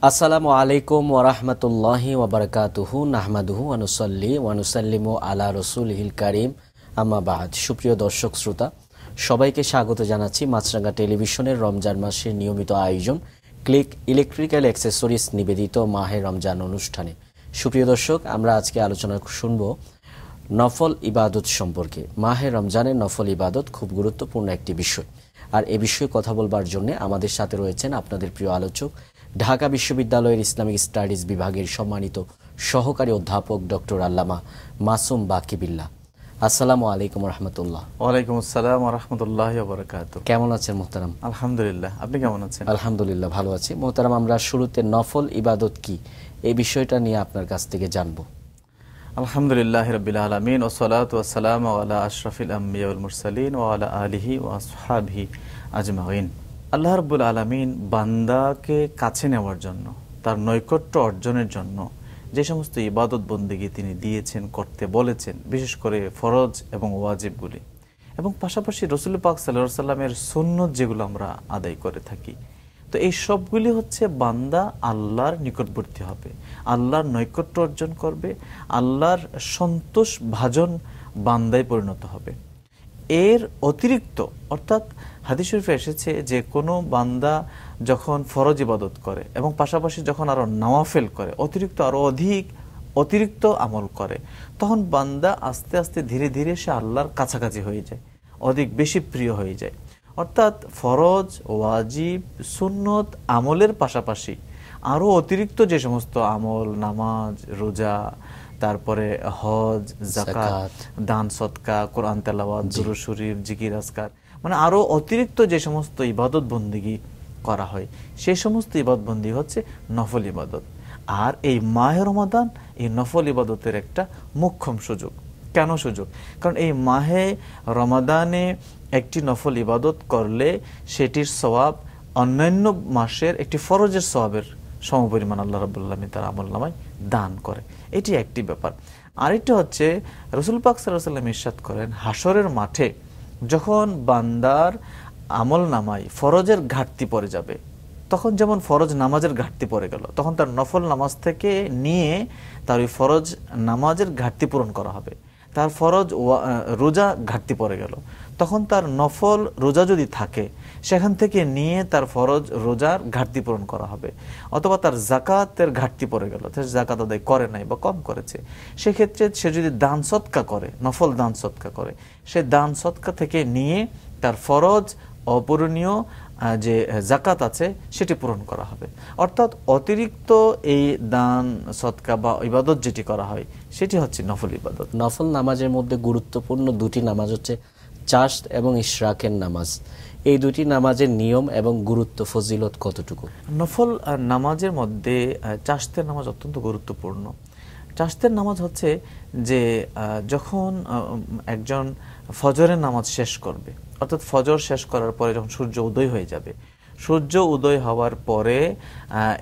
আসসালামু আলাইকুম ওরহমতুল্লাহি ওবরকাতুহু নাহমাদুহু ওয়ানুসাল্লি ওয়ানুসাল্লিমু আলা রসুলিহিল কারিম আম্মা বাদ। সুপ্রিয় দর্শক শ্রোতা, সবাইকে স্বাগত জানাচ্ছি মাছরাঙ্গা টেলিভিশনের রমজান মাসের নিয়মিত আয়োজন ক্লিক ইলেকট্রিক্যাল অ্যাক্সেসরিজ নিবেদিত মাহে রমজান অনুষ্ঠানে। সুপ্রিয় দর্শক, আমরা আজকে আলোচনা শুনব নফল ইবাদত সম্পর্কে। মাহে রমজানের নফল ইবাদত খুব গুরুত্বপূর্ণ একটি বিষয়, আর এ বিষয়ে কথা বলবার জন্য আমাদের সাথে রয়েছেন আপনাদের প্রিয় আলোচক, ঢাকা বিশ্ববিদ্যালয়ের ইসলামিক স্টাডিজ বিভাগের সম্মানিত সহকারী অধ্যাপক ডক্টর আল্লামা মাসুম বাকিবিল্লাহ। আসসালামু আলাইকুম রহমতুল্লাহ। ওয়ালাইকুম আসসালাম ওয়া রাহমাতুল্লাহি ওয়া বারাকাতুহু। কেমন আছেন মোহতারাম? আলহামদুলিল্লাহ, আপনি কেমন আছেন? আলহামদুলিল্লাহ, ভালো আছি। মোহতারাম, আমরা শুরুতে নফল ইবাদত কি এই বিষয়টা নিয়ে আপনার কাছ থেকে জানবো। আলহামদুলিল্লাহি রাব্বিল আলামিন ওয়া সলাতু ওয়া সালামু আলা আশরাফিল আমবিয়া ওয়াল মুরসালিন ওয়া আলা আলিহি ওয়া আসহাবিহি আজমাইন। আল্লাহ রাব্বুল আলামিন বান্দাকে কাছে নেওয়ার জন্য, তার নৈকট্য অর্জনের জন্য যে সমস্ত ইবাদত বন্দেগী তিনি দিয়েছেন, করতে বলেছেন, বিশেষ করে ফরজ এবং ওয়াজিবগুলি, এবং পাশাপাশি রাসূল পাক সাল্লাল্লাহু আলাইহি ওয়াসাল্লামের সুন্নত যেগুলো আমরা আদায় করে থাকি, তো এই সবগুলি হচ্ছে বান্দা আল্লাহর নিকটবর্তী হবে, আল্লাহর নৈকট্য অর্জন করবে, আল্লাহর সন্তোষ ভাজন বান্দায় পরিণত হবে। এর অতিরিক্ত, অর্থাৎ হাদিস শরীফে এসেছে যে কোনো বান্দা যখন ফরজ ইবাদত করে এবং পাশাপাশি যখন আরো নওয়াফেল করে, অতিরিক্ত আরো অতিরিক্ত আমল করে, তখন বান্দা আস্তে আস্তে ধীরে ধীরে সে আল্লাহর কাছাকাছি হয়ে যায়, অধিক বেশি প্রিয় হয়ে যায়। অর্থাৎ ফরজ, ওয়াজিব, সুন্নত আমলের পাশাপাশি আরো অতিরিক্ত যে সমস্ত আমল, নামাজ, রোজা, তারপরে হজ, যাকাত, দান সদকা, কোরআন তেলাওয়াত, দুরূদ শরীফ, জিকির আজকার, মানে আরো অতিরিক্ত যে সমস্ত ইবাদত বন্দেগী করা হয়, সেই সমস্ত ইবাদত বন্দেগী হচ্ছে নফল ইবাদত। আর এই মাহে রমাদান এই নফল ইবাদতের একটা মোক্ষম সুযোগ। কেন সুযোগ? কারণ এই মাহে রমাদানে একটি নফল ইবাদত করলে সেটির সওয়াব অন্যান্য মাসের একটি ফরজের সওয়াবের সমপরিমাণ আল্লাহ রাব্বুল আলামিন তার আমলনামায় দান করে। এটি একটি ব্যাপার। আরেকটা হচ্ছে রাসূল পাক সাল্লাল্লাহু আলাইহি ওয়াসাল্লাম ইরশাদ করেন, হাসরের মাঠে যখন বান্দার আমলনামায় ফরজের ঘাটতি পড়ে যাবে, তখন যেমন ফরজ নামাজের ঘাটতি পড়ে গেল, তখন তার নফল নামাজ থেকে নিয়ে তার ওই ফরজ নামাজের ঘাটতি পূরণ করা হবে। তার ফরজ রোজা ঘাটতি পড়ে গেল, তখন তার নফল রোজা যদি থাকে সেখান থেকে নিয়ে তার ফরজ রোজার ঘাটতি পূরণ করা হবে। অথবা তার জাকাতের ঘাটতি পড়ে গেল, জাকাত আদায় করে নাই বা কম করেছে, সেক্ষেত্রে সে যদি দান সদকা করে, নফল দান সদকা করে, সে দান সদকা থেকে নিয়ে তার ফরজ অপূরণীয় যে জাকাত আছে সেটি পূরণ করা হবে। অর্থাৎ অতিরিক্ত এই দান সদকা বা ইবাদত যেটি করা হয় সেটি হচ্ছে নফল ইবাদত। নফল নামাজের মধ্যে গুরুত্বপূর্ণ দুটি নামাজ হচ্ছে চাশত এবং ইশরাকের নামাজ। এই দুটি নামাজের নিয়ম এবং গুরুত্ব, ফজিলত কতটুকু? নফল নামাজের মধ্যে চাশতের নামাজ অত্যন্ত গুরুত্বপূর্ণ। চাশতের নামাজ হচ্ছে যে যখন একজন ফজরের নামাজ শেষ করবে, অর্থাৎ ফজর শেষ করার পরে যখন সূর্য উদয় হয়ে যাবে, সূর্য উদয় হওয়ার পরে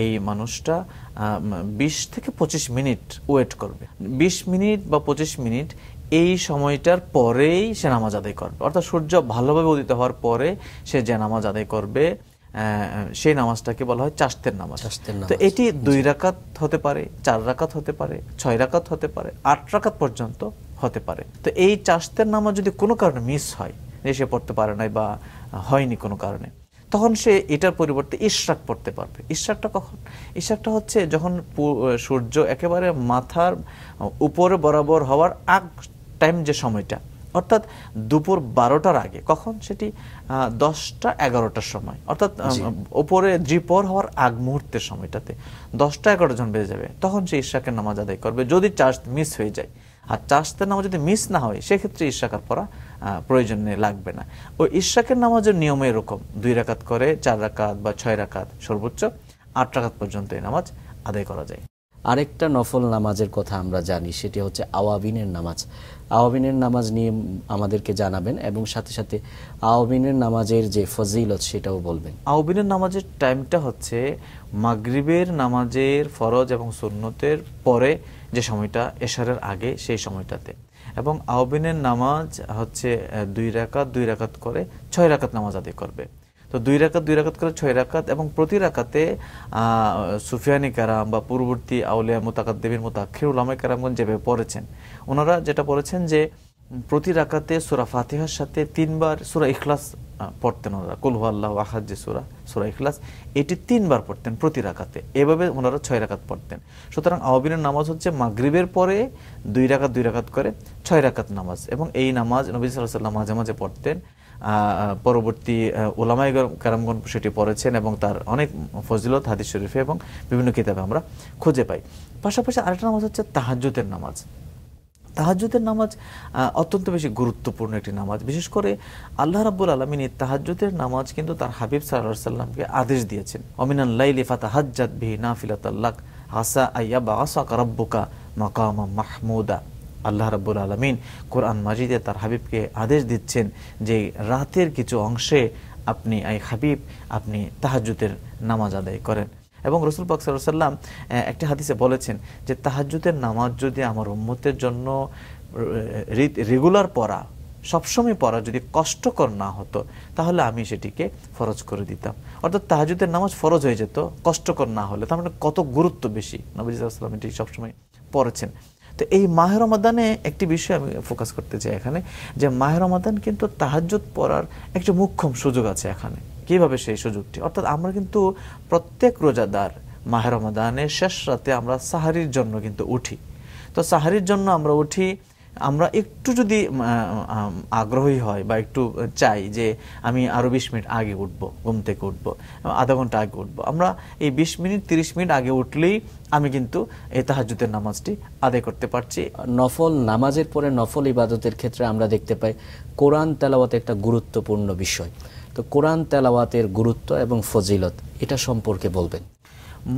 এই মানুষটা ২০ থেকে ২৫ মিনিট ওয়েট করবে। ২০ মিনিট বা ২৫ মিনিট এই সময়টার পরেই সে নামাজ আদায় করবে। অর্থাৎ সূর্য ভালোভাবে উদিত হওয়ার পরে সে যে নামাজ আদায় করবে সেই নামাজটাকে বলা হয় চাশতের নামাজ। তো এটি ২ রাকাত হতে পারে, ৪ রাকাত হতে পারে, ৬ রাকাত হতে পারে, ৮ রাকাত পর্যন্ত হতে পারে। তো এই চাশতের নামাজ যদি কোনো কারণে মিস হয়, সে পড়তে পারে নাই বা হয়নি কোনো কারণে, তখন সে এটার পরিবর্তে ইশরাক পড়তে পারবে। ইশরাকটা কখন? ইশরাকটা হচ্ছে যখন সূর্য একেবারে মাথার উপরে বরাবর হওয়ার আগ টাইম, যে সময়টা, অর্থাৎ দুপুর ১২টার আগে। কখন? সেটি ১০টা ১১টার সময়, অর্থাৎ উপরে দ্বিপহর হওয়ার আগ মুহূর্তের সময়টাতে ১০টা ১১টা যখন বেজে যাবে, তখন সে ইশরাকের নামাজ আদায় করবে, যদি চাশত মিস হয়ে যায়। আর চাশতের নামাজ যদি মিস না হয় সেক্ষেত্রে ইশরাক পড়া প্রয়োজন লাগবে না। ওই ইশরাকের নামাজের নিয়ম এরকম, ২ রাকাত করে ৪ রাকাত বা ৬ রাকাত, সর্বোচ্চ ৮ রাকাত পর্যন্ত এই নামাজ আদায় করা যায়। আরেকটা নফল নামাজের কথা আমরা জানি, সেটি হচ্ছে আওয়াবিনের নামাজ। আওয়াবিনের নামাজ নিয়ে আমাদেরকে জানাবেন এবং সাথে সাথে আওয়াবিনের নামাজের যে ফজিলত সেটাও বলবেন। আওয়াবিনের নামাজের টাইমটা হচ্ছে মাগরিবের নামাজের ফরজ এবং সুন্নতের পরে যে সময়টা, এশারের আগে, সেই সময়টাতে। এবং আওয়াবিনের নামাজ হচ্ছে ২ রাকাত করে ৬ রাকাত নামাজ আদায় করবে। তো 2 রাকাত করে 6 রাকাত, এবং প্রতি রাকাতে সুফিয়ানি কারাম বা পূর্ববর্তী আউলিয়া মুতাকাদ্দিমিন মুতাআখির উলামায়ে কেরামগণ যেভাবে পড়েছেন, ওনারা যেটা পড়েছেন যে প্রতি রাকাতে সূরা ফাতিহার সাথে 3 বার সূরা ইখলাস পড়তেন ওনারা। কুল হুয়াল্লাহু আহাদ যে সূরা ইখলাস, এটি 3 বার পড়তেন প্রতি রাকাতে। এভাবে ওনারা 6 রাকাত পড়তেন। সুতরাং আওয়াবিনের নামাজ হচ্ছে মাগরিবের পরে 2 রাকাত করে 6 রাকাত নামাজ, এবং এই নামাজ নবী সাল্লাল্লাহু আলাইহি ওয়াসাল্লাম মাঝে মাঝে পড়তেন। পরবর্তী উলামায়ে কেরামগণ সেটি পড়েছেন, এবং তার অনেক ফজিলত হাদিস শরীফে এবং বিভিন্ন কিতাবে আমরা খুঁজে পাই। পাশাপাশি আরেকটা নামাজ হচ্ছে তাহাজ্জুদের নামাজ। তাহাজ্জুদের নামাজ অত্যন্ত বেশি গুরুত্বপূর্ণ একটি নামাজ। বিশেষ করে আল্লাহ রাব্বুল আলামিন এই তাহাজ্জুদের নামাজ কিন্তু তার হাবিব সাল্লাল্লাহু আলাইহি ওয়াসাল্লামকে আদেশ দিয়েছেন, অমিনাল লাইলি ফাতাহাজ্জাত বিহি নাফিলাতাল লাক আসা আইয়াবআসাকা রাব্বুকা মাকামা মাহমুদা। আল্লাহ রাব্বুল আলামিন কোরআন মাজিদে তার হাবিবকে আদেশ দিচ্ছেন যে রাতের কিছু অংশে আপনি হাবিব আপনি তাহাজ্জুদের নামাজ আদায় করেন। এবং রাসূল পাক সাল্লাল্লাহু আলাইহি ওয়াসাল্লাম একটি হাদিসে বলেছেন যে তাহাজ্জুদের নামাজ যদি আমার উম্মতের জন্য রেগুলার পড়া, সবসময় পড়া যদি কষ্টকর না হতো, তাহলে আমি সেটিকে ফরজ করে দিতাম। অর্থাৎ তাহাজ্জুদের নামাজ ফরজ হয়ে যেত কষ্টকর না হলে। তার মানে কত গুরুত্ব বেশি, নবী সাল্লাল্লাহু আলাইহি ওয়াসাল্লাম এটি সবসময় পড়েছেন। তো এই মাহে রমাদানে একটি বিষয় আমি ফোকাস করতে চাই এখানে, যে মাহে রমাদান কিন্তু তাহাজ্জুদ পড়ার একটি মুখ্যম সুযোগ আছে এখানে। কিভাবে সেই সুযোগটি? অর্থাৎ আমরা কিন্তু প্রত্যেক রোজাদার মাহে রমাদানের শেষ রাতে আমরা সাহারির জন্য কিন্তু উঠি। তো সাহারির জন্য আমরা উঠি, আমরা একটু যদি আগ্রহী হয় বা একটু চাই যে আমি আরো 20 মিনিট আগে উঠবো, ঘুম থেকে উঠবো, আধা ঘন্টা আগে উঠবো, আমরা এই 20 মিনিট 30 মিনিট আগে উঠলেই আমি কিন্তু এই তাহাজ্জুদের নামাজটি আদায় করতে পারছি। নফল নামাজের পরে নফল ইবাদতের ক্ষেত্রে আমরা দেখতে পাই কোরআন তেলাওয়াত একটা গুরুত্বপূর্ণ বিষয়। তো কোরআন তেলাওয়াতের গুরুত্ব এবং ফজিলত এটা সম্পর্কে বলবেন।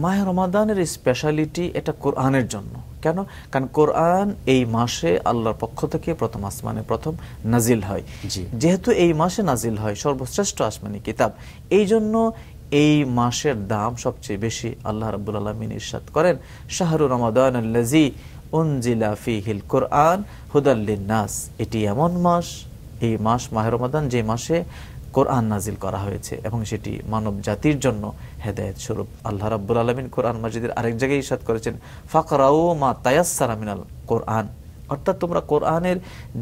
মাহে রমাদানের স্পেশালিটি এটা কোরআনের জন্য। কেন? কারণ কোরআন এই মাসে আল্লাহর পক্ষ থেকে প্রথম আসমানে প্রথম নাজিল হয়। যেহেতু এই মাসে নাজিল হয় সর্বশ্রেষ্ঠ আসমানি কিতাব, এই জন্য এই মাসের দাম সবচেয়ে বেশি। আল্লাহ রাব্বুল আলামিন ইরশাদ করেন, শাহরু রমাদান আল্লাযী উনজিলা ফীহিল কুরআন হুদাল লিন-নাস। এটি এমন মাস, এই মাস মাহে রমাদান যে মাসে কোরআন নাজিল করা হয়েছে, এবং সেটি মানব জাতির জন্য হেদায়েত স্বরূপ। আল্লাহ রাব্বুল আলামিন কোরআন মাজিদের আরেক জায়গায় ইরশাদ করেছেন, ফাকরাউ মা তায়াসসারা মিনাল কোরআন। অর্থাৎ তোমরা কোরআনের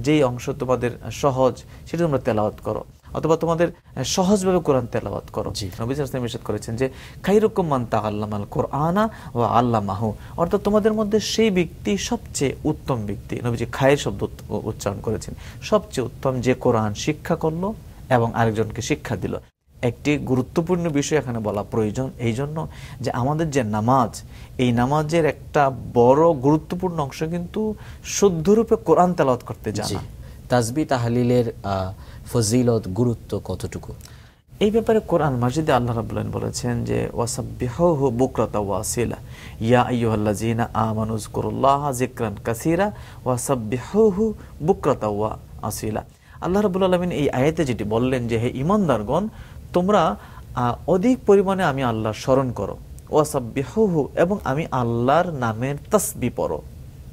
যে অংশ তোমাদের সহজ সেটা তোমরা তেলাওয়াত করো, অথবা তোমাদের সহজভাবে কোরআন তেলাওয়াত করো। নবী সাল্লাল্লাহু আলাইহি ওয়াসাল্লাম ইরশাদ করেছেন যে খায়রুকুম মান তাআল্লামাল কোরআনা ওয়া আল্লামাহু। অর্থাৎ তোমাদের মধ্যে সেই ব্যক্তি সবচেয়ে উত্তম ব্যক্তি, নবীজি খায়ের শব্দ উচ্চারণ করেছেন, সবচেয়ে উত্তম যে কোরআন শিক্ষা করলো এবং আরেকজনকে শিক্ষা দিল। একটি গুরুত্বপূর্ণ বিষয় এখানে বলা প্রয়োজন, এই জন্য যে আমাদের যে নামাজ, এই নামাজের একটা বড় গুরুত্বপূর্ণ অংশ কিন্তু শুদ্ধরূপে কোরআন তেলাওয়াত করতে জানা। তাসবিহ তাহলিলের ফজিলত গুরুত্ব কতটুকু? এই ব্যাপারে কোরআন মাজিদে আল্লাহ রাব্বুল আলামিন বলেছেন যে ওয়াসাব্বিহুহু বুকরাতা ওয়া আসিলা ইয়া আইয়ুহাল্লাযীনা আমানু যকুরুল্লাহা যিকরান কাসীরা ওয়াসাব্বিহুহু বুকরাতা ওয়া আসিলা। আল্লাহ রাব্বুল আলামিন এই আয়াতে যেটি বললেন যে হে ঈমানদারগণ, তোমরা অধিক পরিমাণে আমি আল্লাহর স্মরণ করো, ওয়াসাব্বিহুহু, এবং আমি আল্লাহর নামের তাসবিহ পড়ো,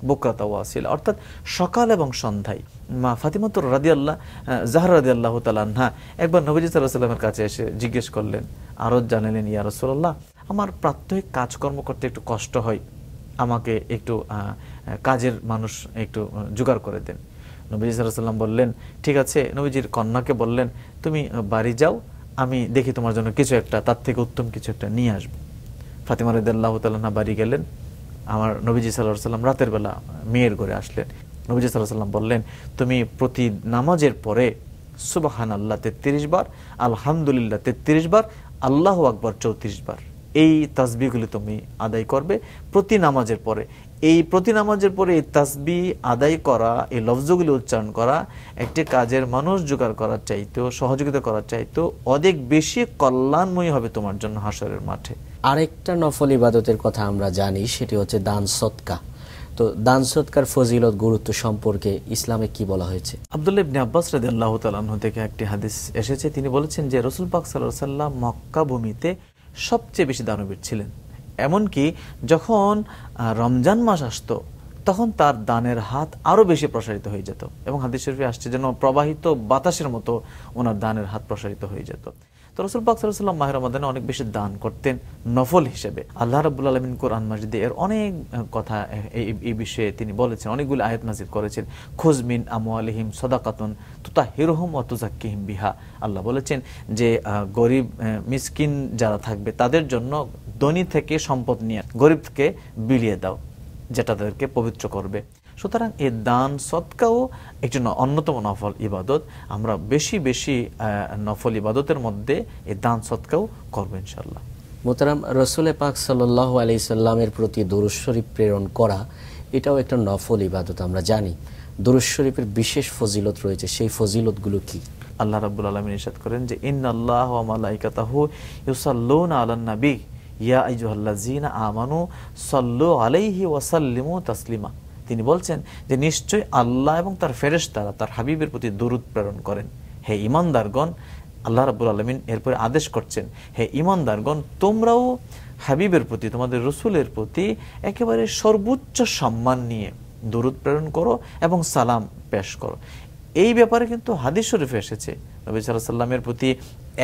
বুকরাতা ওয়া আসিলা, অর্থাৎ সকাল এবং সন্ধ্যায়। মা ফাতিমাতুর জাহরা রাদিয়াল্লাহু তাআলা আনহা একবার নবীজি সাল্লাল্লাহু আলাইহি ওয়াসাল্লামের কাছে এসে জিজ্ঞেস করলেন, আরজ জানালেন, ইয়া রাসূলুল্লাহ, আমার প্রাত্যহিক কাজকর্ম করতে একটু কষ্ট হয়, আমাকে একটু কাজের মানুষ একটু জোগাড় করে দেন। নবীজি সাল্লাল্লাহু আলাইহি ওয়াসাল্লাম বললেন, ঠিক আছে। নবীজির কন্যাকে বললেন, তুমি বাড়ি যাও, আমি দেখি তোমার জন্য কিছু একটা, তার থেকে উত্তম কিছু একটা নিয়ে আসবো। ফাতিমা রাদিয়াল্লাহু তাআলা আনহা বাড়ি গেলেন। আমার নবীজি সাল্লাল্লাহু আলাইহি ওয়াসাল্লাম রাতের বেলা মেয়ের ঘরে আসলেন। নবীজি সাল্লাল্লাহু আলাইহি ওয়াসাল্লাম বললেন, তুমি প্রতি নামাজের পরে সুবহানাল্লাহ 33 বার, আলহামদুলিল্লাহ 33 বার, আল্লাহু আকবার 34 বার, এই তাসবিহগুলি তুমি আদায় করবে প্রতি নামাজের পরে। এই প্রতি নামাজের পরে এই তাসবিহ আদায় করা, এই লফজগুলি উচ্চারণ করা একটি কাজের মানুষ জোগাড় করার চাইতেও, সহযোগিতা করার চাইতেও অনেক বেশি কল্যাণময়ী হবে তোমার জন্য হাসরের মাঠে। আরেকটা নফল ইবাদতের কথা আমরা জানি, সেটি হচ্ছে দান সদকা। তো দান সদকার ফজিলত গুরুত্ব সম্পর্কে ইসলামে কি বলা হয়েছে? আব্দুল্লাহ ইবনে আব্বাস রাদিয়াল্লাহু তাআলা আনহু থেকে একটি হাদিস এসেছে, তিনি বলেছেন যে রাসূল পাক সাল্লাল্লাহু আলাইহি ওয়াসাল্লাম মক্কা ভূমিতে সবচেয়ে বেশি দানবীর ছিলেন। এমনকি যখন রমজান মাস আসতো, তখন তার দানের হাত আরো বেশি প্রসারিত হয়ে যেত। এবং হাদিস শরীফে আসছে যেন প্রবাহিত বাতাসের মতো ওনার দানের হাত প্রসারিত হয়ে যেত। তো রাসূল পাক সাল্লাল্লাহু আলাইহি ওয়াসাল্লাম মাহে রমাদানে অনেক বেশি দান করতেন নফল হিসেবে। আল্লাহ রাব্বুল আলামিন কোরআন মাজিদে এর অনেক কথা এই বিষয়ে তিনি বলেছেন, অনেকগুলো আয়াত নাযিল করেছেন। খুয মিন আমওয়ালিহিম সাদাকাতুন তুতাহিরুহুম ওয়া তুযাক্কিহিম বিহা। আল্লাহ বলেছেন যে গরিব মিসকিন যারা থাকবে তাদের জন্য ধনী থেকে সম্পদ নিয়ে গরিবকে বিলিয়ে দাও, যেটা তাদেরকে পবিত্র করবে। সুতরাং এই দান সদকাও একটি অন্যতম নফল ইবাদত। আমরা বেশি বেশি নফল ইবাদতের মধ্যে এই দান সদকাও করবো ইনশাআল্লাহ। মোহতারাম, রসুল পাক সাল্লাল্লাহু আলাইহি সাল্লামের প্রতি দুরূদ শরীফ প্রেরণ করা এটাও একটা নফল ইবাদত। আমরা জানি দুরূদ শরীফের বিশেষ ফজিলত রয়েছে, সেই ফজিলতগুলো কি? আল্লাহ রাব্বুল আলামিন ইরশাদ করেন যে ইন্নাল্লাহা ওয়া মালাইকাতাহু ইউসাল্লুনা আলান নবী ইয়া আইয়ুহাল্লাযীনা আমানু সাল্লু আলাইহি ওয়া সাল্লিমু তাসলিমা। তিনি বলছেন যে নিশ্চয় আল্লাহ এবং তার ফেরেশতারা তার হাবিবের প্রতি দরুদ প্রেরণ করেন। হে ঈমানদারগণ, আল্লাহ রাব্বুল আলামিন এরপরে আদেশ করছেন, হে ঈমানদারগণ, তোমরাও হাবিবের প্রতি, তোমাদের রাসূলের প্রতি একেবারে সর্বোচ্চ সম্মান নিয়ে দরুদ প্রেরণ করো এবং সালাম পেশ করো। এই ব্যাপারে কিন্তু হাদিস শরীফে এসেছে নবী সাল্লাল্লাহু আলাইহি ওয়াসাল্লামের প্রতি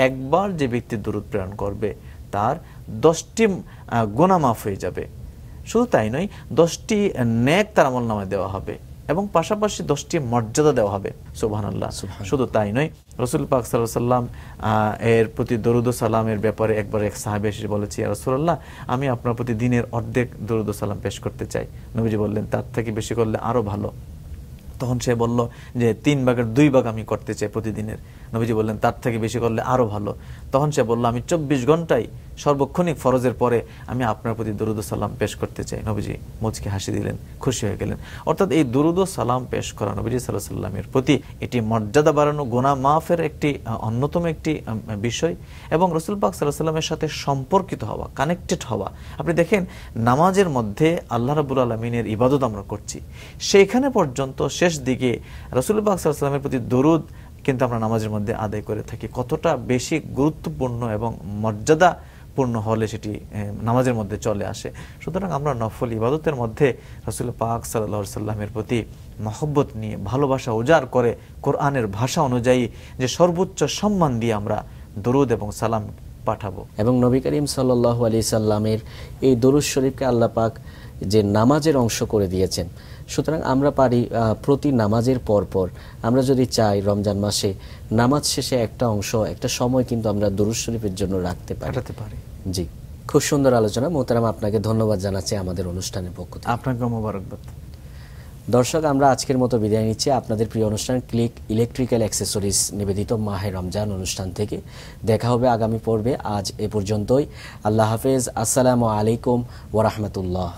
একবার যে ব্যক্তি দরুদ প্রেরণ করবে তার 10টি গুনাহ মাফ হয়ে যাবে। শুধু তাই নয়, 10টি নেক তার আমলনামায় দেওয়া হবে এবং পাশাপাশি 10টি মর্যাদা দেওয়া হবে। সুবহানাল্লাহ। শুধু তাই নয়, রাসূল পাক সাল্লাল্লাহু আলাইহি ওয়াসাল্লাম এর প্রতি দরুদ ও সালামের ব্যাপারে একবার এক সাহাবী এসে বলেছে, ইয়া রাসূলুল্লাহ, আমি আপনার প্রতি দিনের অর্ধেক দরুদ ও সালাম পেশ করতে চাই। নবীজি বললেন, তার থেকে বেশি করলে আরো ভালো। তখন সে বলল যে 3 ভাগের 2 ভাগ আমি করতে চাই প্রতিদিনের। নবীজি বললেন, তার থেকে বেশি করলে আরো ভালো। তখন সে বলল, আমি 24 ঘন্টায় সর্বক্ষণিক ফরজের পরে আমি আপনার প্রতি দরুদ ও সালাম পেশ করতে চাই। নবীজি মুচকি হাসি দিলেন, খুশি হয়ে গেলেন। অর্থাৎ এই দরুদ ও সালাম পেশ করা নবীজি সাল্লাল্লাহু আলাইহি ওয়াসাল্লামের প্রতি এটি মর্যাদা বাড়ানো, গুনাহ মাফের একটি অন্যতম একটি বিষয় এবং রাসূল পাক সাল্লাল্লাহু আলাইহি ওয়াসাল্লামের সাথে সম্পর্কিত হওয়া, কানেক্টেড হওয়া। আপনি দেখেন, নামাজের মধ্যে আল্লাহ রাব্বুল আলামিনের ইবাদত আমরা করছি, সেইখানে পর্যন্ত শেষ দিকে রাসূল পাক সাল্লাল্লাহু আলাইহি ওয়াসাল্লামের প্রতি দরুদ কিন্তু আমরা নামাজের মধ্যে আদায় করে থাকি। কতটা বেশি গুরুত্বপূর্ণ এবং মর্যাদাপূর্ণ হলে সেটি নামাজের মধ্যে চলে আসে। সুতরাং আমরা নফল ইবাদতের মধ্যে রাসূল পাক সাল্লাল্লাহু আলাইহি ওয়াসাল্লামের প্রতি মহব্বত নিয়ে, ভালোবাসা উজাড় করে, কোরআনের ভাষা অনুযায়ী যে সর্বোচ্চ সম্মান দিয়ে আমরা দরুদ এবং সালাম পাঠাবো। এবং নবী করিম সাল্লাল্লাহু আলাইহি সাল্লামের এই দরুদ শরীফকে আল্লাহ পাক যে নামাজের অংশ করে দিয়েছেন, সুতরাং আমরা পারি প্রতি নামাজের পর আমরা যদি চাই রমজান মাসে নামাজ শেষে একটা অংশ, একটা সময় কিন্তু আমরা দরুদ শরীফের জন্য রাখতে পারি। জি, খুব সুন্দর আলোচনা। মোহতারাম, আপনাকে ধন্যবাদ জানাচ্ছি আমাদের অনুষ্ঠানের পক্ষ থেকে। আপনাকে মোবারকবাদ। দর্শক, আমরা আজকের মতো বিদায় নিচ্ছি আপনাদের প্রিয় অনুষ্ঠান ক্লিক ইলেকট্রিক্যাল অ্যাক্সেসরিজ নিবেদিত মাহে রমজান অনুষ্ঠান থেকে। দেখা হবে আগামী পর্বে। আজ এ পর্যন্তই। আল্লাহ হাফেজ। আসসালামু আলাইকুম ওয়া রাহমাতুল্লাহ।